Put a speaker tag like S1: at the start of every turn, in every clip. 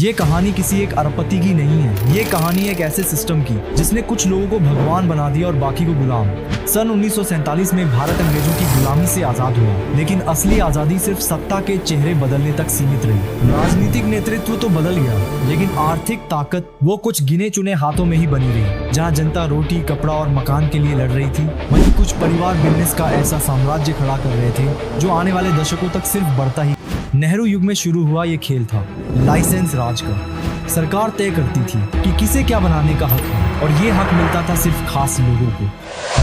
S1: ये कहानी किसी एक अरबपति की नहीं है, ये कहानी एक ऐसे सिस्टम की जिसने कुछ लोगों को भगवान बना दिया और बाकी को गुलाम। सन 1947 में भारत अंग्रेजों की गुलामी से आजाद हुआ, लेकिन असली आजादी सिर्फ सत्ता के चेहरे बदलने तक सीमित रही। राजनीतिक नेतृत्व तो बदल गया, लेकिन आर्थिक ताकत वो कुछ गिने चुने हाथों में ही बनी रही। जहाँ जनता रोटी, कपड़ा और मकान के लिए लड़ रही थी, वहीं कुछ परिवार बिजनेस का ऐसा साम्राज्य खड़ा कर रहे थे जो आने वाले दशकों तक सिर्फ बढ़ता ही। नेहरू युग में शुरू हुआ ये खेल था लाइसेंस राज का। सरकार तय करती थी कि किसे क्या बनाने का हक है, और ये हक मिलता था सिर्फ खास लोगों को।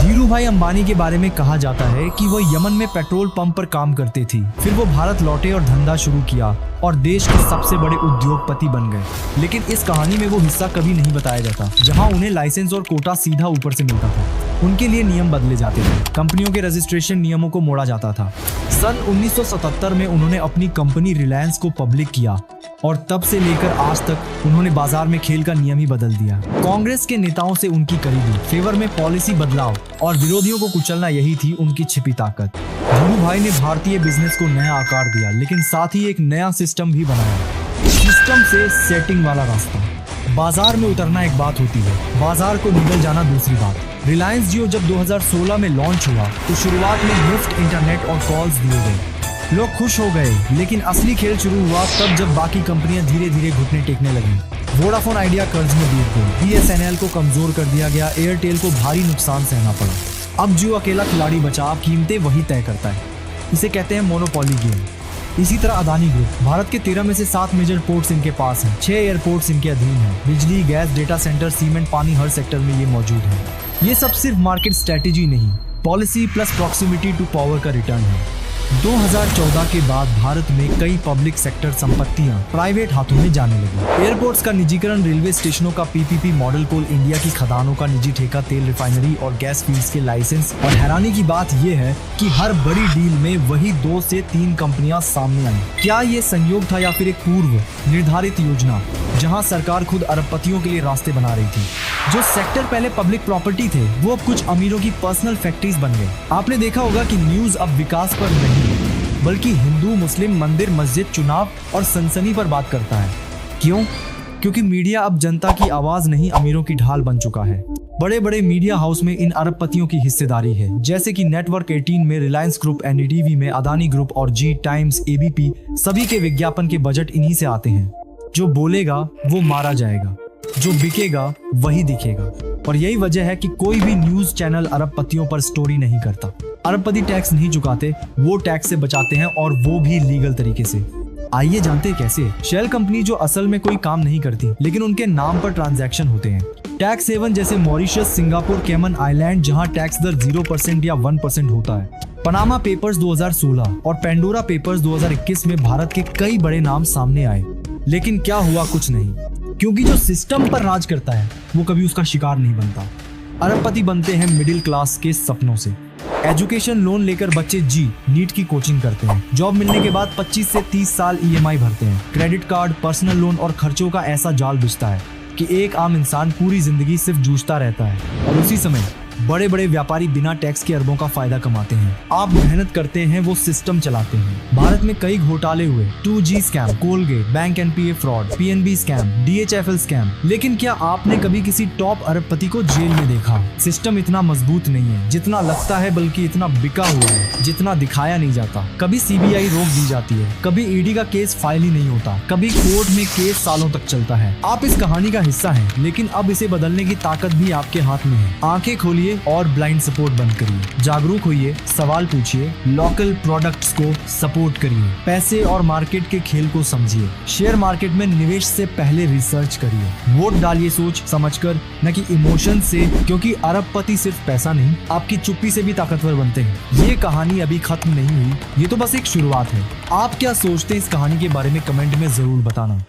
S1: धीरू भाई अंबानी के बारे में कहा जाता है कि वो यमन में पेट्रोल पंप पर काम करते थे, फिर वो भारत लौटे और धंधा शुरू किया और देश के सबसे बड़े उद्योगपति बन गए। लेकिन इस कहानी में वो हिस्सा कभी नहीं बताया जाता जहां उन्हें लाइसेंस और कोटा सीधा ऊपर से मिलता था। उनके लिए नियम बदले जाते थे, कंपनियों के रजिस्ट्रेशन नियमों को मोड़ा जाता था। सन 1977 में उन्होंने अपनी कंपनी रिलायंस को पब्लिक किया और तब से लेकर आज तक उन्होंने बाजार में खेल का नियम ही बदल दिया। कांग्रेस के नेताओं से उनकी करीबी, फेवर में पॉलिसी बदलाव और विरोधियों को कुचलना, यही थी उनकी छिपी ताकत। धीरू भाई ने भारतीय बिजनेस को नया आकार दिया, लेकिन साथ ही एक नया सिस्टम भी बनाया। सिस्टम से सेटिंग वाला रास्ता। बाजार में उतरना एक बात होती है, बाजार को निकल जाना दूसरी बात। रिलायंस जियो जब 2016 में लॉन्च हुआ तो शुरुआत में मुफ्त इंटरनेट और कॉल्स दिए गए। लोग खुश हो गए, लेकिन असली खेल शुरू हुआ तब जब बाकी कंपनियां धीरे धीरे घुटने टेकने लगी। वोडाफोन आइडिया कर्ज में डूब गई, बीएसएनएल को कमजोर कर दिया गया, एयरटेल को भारी नुकसान सहना पड़ा। अब जियो अकेला खिलाड़ी बचा, कीमतें वही तय करता है। इसे कहते हैं मोनोपोली गेम। इसी तरह अदानी ग्रुप, भारत के 13 में से 7 मेजर पोर्ट्स इनके पास हैं, 6 एयरपोर्ट्स इनके अधीन हैं। बिजली, गैस, डेटा सेंटर, सीमेंट, पानी, हर सेक्टर में ये मौजूद है। ये सब सिर्फ मार्केट स्ट्रेटेजी नहीं, policy plus proximity to power का रिटर्न है। 2014 के बाद भारत में कई पब्लिक सेक्टर संपत्तियां प्राइवेट हाथों में जाने लगी। एयरपोर्ट्स का निजीकरण, रेलवे स्टेशनों का पीपीपी मॉडल, कोल इंडिया की खदानों का निजी ठेका, तेल रिफाइनरी और गैस फील्ड्स के लाइसेंस। और हैरानी की बात यह है कि हर बड़ी डील में वही 2 से 3 कंपनियां सामने आई। क्या ये संयोग था या फिर एक पूर्व निर्धारित योजना जहां सरकार खुद अरबपतियों के लिए रास्ते बना रही थी? जो सेक्टर पहले पब्लिक प्रॉपर्टी थे, वो अब कुछ अमीरों की पर्सनल फैक्ट्रीज बन गए। आपने देखा होगा कि न्यूज अब विकास पर नहीं बल्कि हिंदू, मुस्लिम, मंदिर, मस्जिद, चुनाव और सनसनी पर बात करता है। क्यों? क्योंकि मीडिया अब जनता की आवाज नहीं, अमीरों की ढाल बन चुका है। बड़े बड़े मीडिया हाउस में इन अरबपतियों की हिस्सेदारी है, जैसे कि नेटवर्क 18 में रिलायंस ग्रुप, एनडीटीवी में अदानी ग्रुप और जी टाइम्स, एबीपी, सभी के विज्ञापन के बजट इन्हीं से आते हैं। जो बोलेगा वो मारा जाएगा, जो बिकेगा वही दिखेगा। और यही वजह है कि कोई भी न्यूज चैनल अरबपतियों पर स्टोरी नहीं करता। अरबपति टैक्स नहीं चुकाते, वो टैक्स से बचाते हैं, और वो भी लीगल तरीके से। आइए जानते हैं कैसे। शेल कंपनी जो असल में कोई काम नहीं करती, लेकिन उनके नाम पर ट्रांजैक्शन होते हैं। टैक्स हेवन जैसे मॉरिशस, सिंगापुर, कैमन आइलैंड, जहां टैक्स दर 0% या 1% होता है। पनामा पेपर्स 2016 और पेंडोरा पेपर्स 2021 में भारत के कई बड़े नाम सामने आए, लेकिन क्या हुआ? कुछ नहीं, क्योंकि जो सिस्टम पर राज करता है वो कभी उसका शिकार नहीं बनता। अरबपति बनते हैं मिडिल क्लास के सपनों से। एजुकेशन लोन लेकर बच्चे नीट की कोचिंग करते हैं। जॉब मिलने के बाद 25 से 30 साल ईएमआई भरते हैं। क्रेडिट कार्ड, पर्सनल लोन और खर्चों का ऐसा जाल बिछता है कि एक आम इंसान पूरी जिंदगी सिर्फ जूझता रहता है। और उसी समय बड़े बड़े व्यापारी बिना टैक्स के अरबों का फायदा कमाते हैं। आप मेहनत करते हैं, वो सिस्टम चलाते हैं। भारत में कई घोटाले हुए, 2G scam, Colgate, bank NPA fraud, PNB scam, DHFL scam. लेकिन क्या आपने कभी किसी टॉप अरबपति को जेल में देखा? सिस्टम इतना मजबूत नहीं है जितना लगता है, बल्कि इतना बिका हुआ है जितना दिखाया नहीं जाता। कभी सीबीआई रोक दी जाती है, कभी ईडी का केस फाइल ही नहीं होता, कभी कोर्ट में केस सालों तक चलता है। आप इस कहानी का हिस्सा हैं, लेकिन अब इसे बदलने की ताकत भी आपके हाथ में है। आंखें खोलिए और ब्लाइंड सपोर्ट बंद करिए। जागरूक होइए, सवाल पूछिए, लोकल प्रोडक्ट्स को सपोर्ट करिए, पैसे और मार्केट के खेल को समझिए। शेयर मार्केट में निवेश से पहले रिसर्च करिए। वोट डालिए सोच समझकर, न कि इमोशन से, क्योंकि अरबपति सिर्फ पैसा नहीं, आपकी चुप्पी से भी ताकतवर बनते हैं। ये कहानी अभी खत्म नहीं हुई, ये तो बस एक शुरुआत है। आप क्या सोचते हैं इस कहानी के बारे में कमेंट में जरूर बताना।